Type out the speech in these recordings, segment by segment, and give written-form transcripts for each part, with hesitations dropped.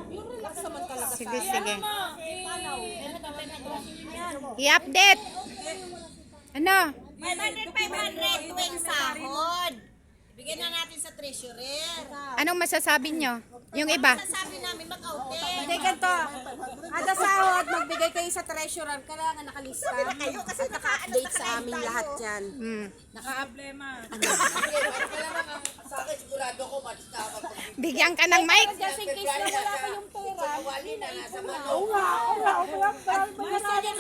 Yung relax naman talaga. Sige, sige. I-update. Ano? 500 tuwing sahod. Bigyan na natin sa treasurer. Anong masasabi nyo? Yung iba? Sasabi namin mag-outing. Hindi ganito. Kada sahod, magbigay kayo sa treasurer. Kailangan nakalista. At naka-update sa amin lahat yan. Bigyan ka ng mic? Just in case na wala kayong pera, hindi na ipon na. Basta yan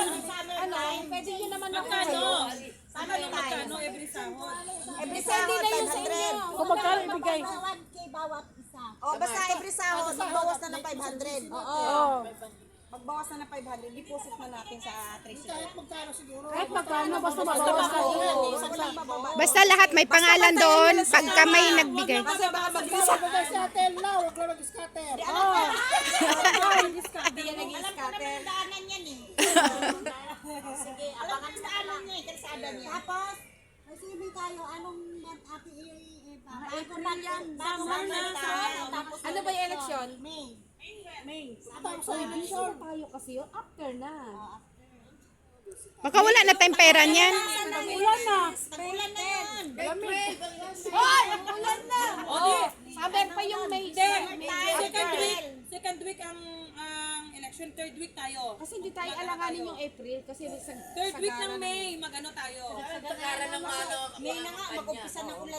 lang, pwede nyo naman ako kayo. Sana magkano every sahod? Every sahod, na yun sa inyo. Kung magkano ibigay? 1K bawat isa. O, basta every sahod, magbawas na ng 500. Oo. Magbawas na ng 500, deposit na natin sa treasury. Kahit magkano, basta mabawas ka dito. Basta lahat may pangalan doon pagka may nagbigay. Kasi baka mag-isa. Hindi yan nag-i-scatter. Daanan yan eh. Sige, abangan sa ano niya eh, kalsada niya. Tapos, receiving tayo, anong ate April yan. Tapos Ano ba yung election? Tapos sa election. Tayo kasi yun, after na. Baka wala na tayong pera niyan. Ulan na. Nagulan na yan. Hoy! Ulan na! Oh, sabi pa yung May. Second week ang election, third week tayo. Kasi hindi tayo alanganin yung April. Kasi Third week ng May, mag-ano tayo. May na nga, mag-umpisa ng ulan.